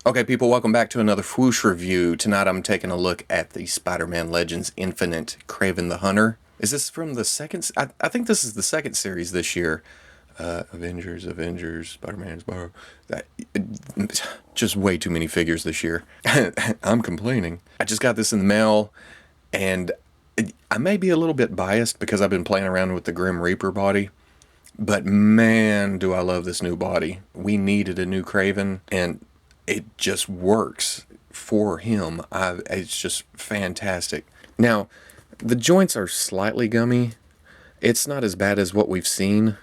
Okay, people, welcome back to another Fwoosh review. Tonight I'm taking a look at the Spider-Man Legends Infinite Kraven the Hunter. Is this from the second? I think this is the second series this year. Avengers, Spider-Man, just way too many figures this year. I'm complaining. I just got this in the mail, and I may be a little bit biased because I've been playing around with the Grim Reaper body. But man, do I love this new body. We needed a new Kraven, and it just works for him. It's just fantastic. Now, the joints are slightly gummy. It's not as bad as what we've seen.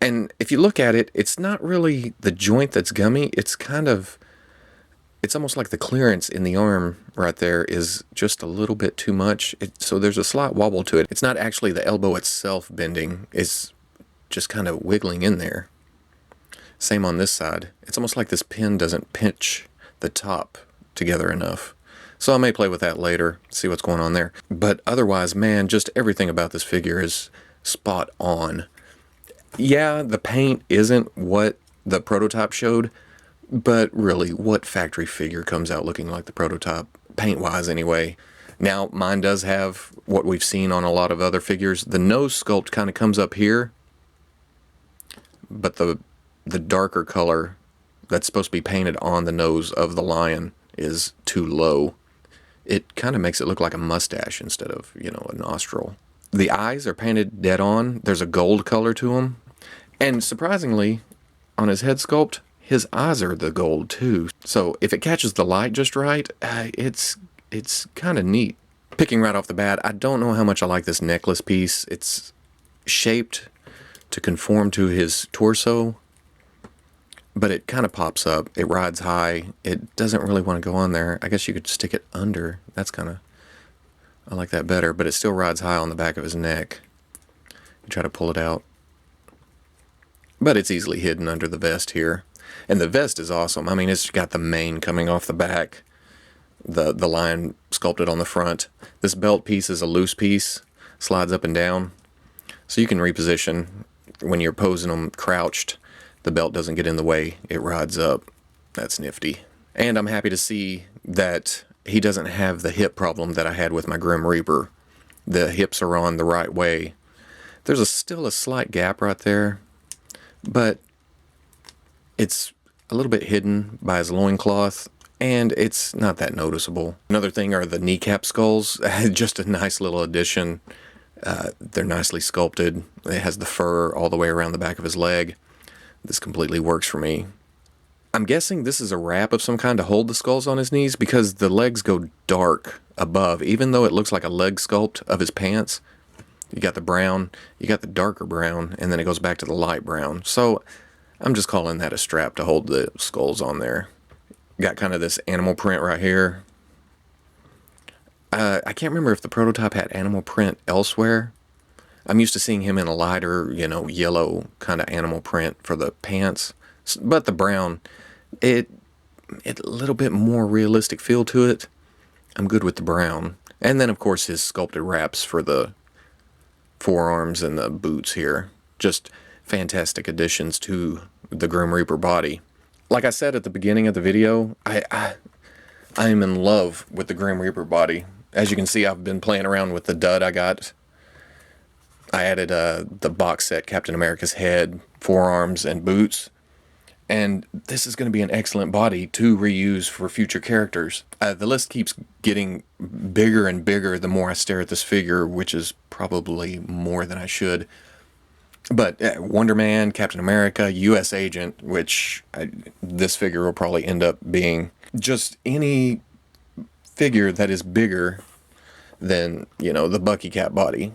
And if you look at it, it's not really the joint that's gummy. It's almost like the clearance in the arm right there is just a little bit too much. So there's a slight wobble to it. It's not actually the elbow itself bending. It's just kind of wiggling in there. Same on this side. It's almost like this pin doesn't pinch the top together enough. So I may play with that later, see what's going on there. But otherwise, man, just everything about this figure is spot on. Yeah, the paint isn't what the prototype showed, but really, what factory figure comes out looking like the prototype, paint-wise anyway? Now, mine does have what we've seen on a lot of other figures. The nose sculpt kind of comes up here, but the darker color that's supposed to be painted on the nose of the lion is too low. It kind of makes it look like a mustache instead of, a nostril. The eyes are painted dead on. There's a gold color to them. And surprisingly, on his head sculpt, his eyes are the gold too. So if it catches the light just right, it's kind of neat. Picking right off the bat, I don't know how much I like this necklace piece. It's shaped to conform to his torso, but it kind of pops up. It rides high. It doesn't really want to go on there. I guess you could stick it under. I like that better, but it still rides high on the back of his neck. You try to pull it out. But it's easily hidden under the vest here. And the vest is awesome. I mean, it's got the mane coming off the back, the lion sculpted on the front. This belt piece is a loose piece, slides up and down. So you can reposition when you're posing them crouched. The belt doesn't get in the way. It rides up. That's nifty. And I'm happy to see that he doesn't have the hip problem that I had with my Grim Reaper. The hips are on the right way. There's still a slight gap right there, but it's a little bit hidden by his loincloth, and it's not that noticeable. Another thing are the kneecap skulls. Just a nice little addition. They're nicely sculpted. It has the fur all the way around the back of his leg. This completely works for me. I'm guessing this is a wrap of some kind to hold the skulls on his knees because the legs go dark above, even though it looks like a leg sculpt of his pants. You got the brown, you got the darker brown, and then it goes back to the light brown. So I'm just calling that a strap to hold the skulls on there. Got kind of this animal print right here. I can't remember if the prototype had animal print elsewhere. I'm used to seeing him in a lighter, yellow kind of animal print for the pants. But the brown, it a little bit more realistic feel to it. I'm good with the brown. And then, of course, his sculpted wraps for the forearms and the boots here. Just fantastic additions to the Grim Reaper body. Like I said at the beginning of the video, I am in love with the Grim Reaper body. As you can see, I've been playing around with the dud I got. I added the box set Captain America's head, forearms, and boots. And this is going to be an excellent body to reuse for future characters. The list keeps getting bigger and bigger the more I stare at this figure, which is probably more than I should. But Wonder Man, Captain America, U.S. Agent, which this figure will probably end up being. Just any figure that is bigger than, the Bucky Cat body.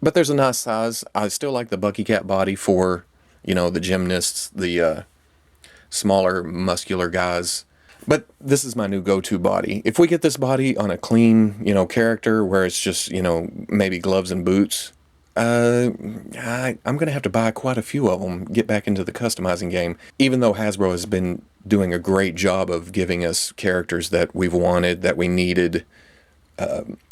But there's a nice size. I still like the Bucky Cat body for, the gymnasts, the smaller, muscular guys. But this is my new go-to body. If we get this body on a clean, character where it's just, maybe gloves and boots, I'm going to have to buy quite a few of them, get back into the customizing game. Even though Hasbro has been doing a great job of giving us characters that we've wanted, that we needed,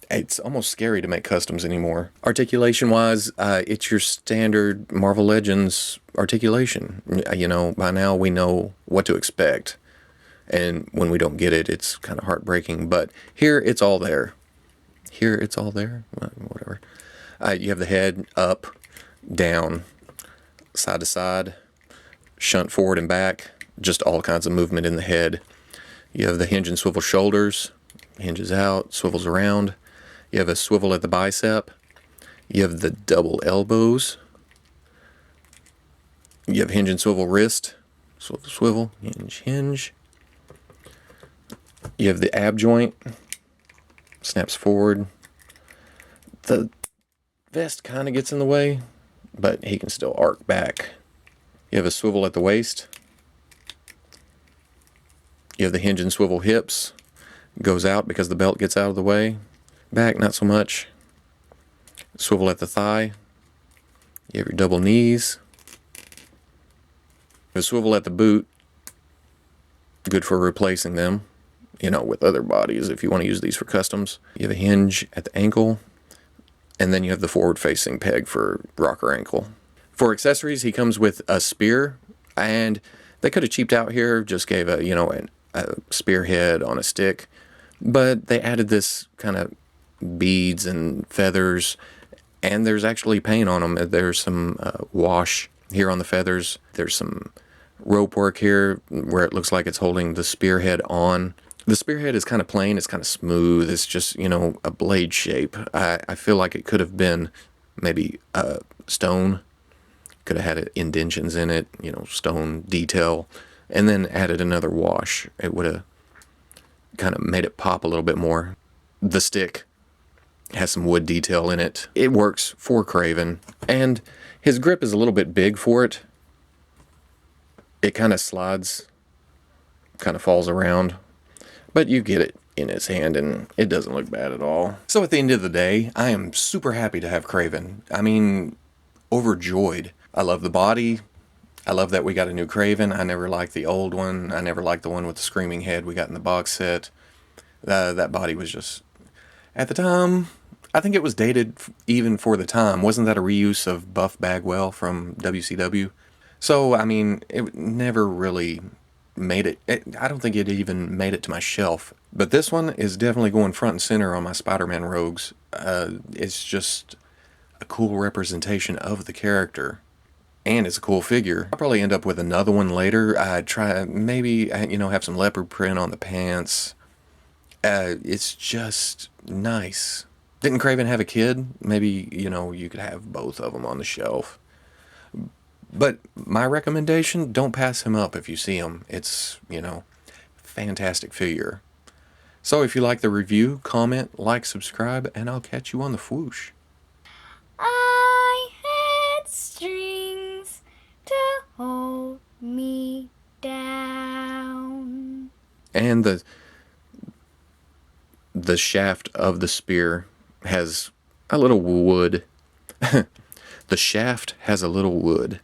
it's almost scary to make customs anymore. Articulation-wise, it's your standard Marvel Legends articulation. By now we know what to expect. And when we don't get it, it's kind of heartbreaking. But here, it's all there. Here, it's all there. Whatever. You have the head up, down, side to side, shunt forward and back. Just all kinds of movement in the head. You have the hinge and swivel shoulders. Hinges out, swivels around. You have a swivel at the bicep. You have the double elbows. You have hinge and swivel wrist. Swivel, swivel, hinge, hinge. You have the ab joint. Snaps forward. The vest kind of gets in the way, but he can still arc back. You have a swivel at the waist. You have the hinge and swivel hips. Goes out because the belt gets out of the way. Back, not so much. Swivel at the thigh. You have your double knees. A swivel at the boot. Good for replacing them, you know, with other bodies if you want to use these for customs. You have a hinge at the ankle. And then you have the forward-facing peg for rocker ankle. For accessories, he comes with a spear. And they could have cheaped out here, just gave a, you know, a spearhead on a stick. But they added this kind of beads and feathers, and there's actually paint on them. There's some wash here on the feathers. There's some rope work here where it looks like it's holding the spearhead on. The spearhead is kind of plain. It's kind of smooth. It's just, you know, a blade shape. I feel like it could have been maybe stone. Could have had indentions in it, you know, stone detail, and then added another wash. It would have kind of made it pop a little bit more. The stick has some wood detail in it. It works for Kraven, and his grip is a little bit big for it. It kind of slides, kind of falls around, but you get it in his hand and it doesn't look bad at all. So at the end of the day, I am super happy to have Kraven. I mean, overjoyed. I love the body. I love that we got a new Kraven. I never liked the old one. I never liked the one with the screaming head we got in the box set. That body was just, at the time, I think it was dated even for the time. Wasn't that a reuse of Buff Bagwell from WCW? So, I mean, it never really made it. I don't think it even made it to my shelf. But this one is definitely going front and center on my Spider-Man rogues. It's just a cool representation of the character. And it's a cool figure. I'll probably end up with another one later. I'd try, maybe, you know, have some leopard print on the pants. It's just nice. Didn't Kraven have a kid? Maybe, you know, you could have both of them on the shelf. But my recommendation, don't pass him up if you see him. It's, you know, fantastic figure. So if you like the review, comment, like, subscribe, and I'll catch you on the Fwoosh. I had strings to hold me down. And the shaft of the spear has a little wood. The shaft has a little wood.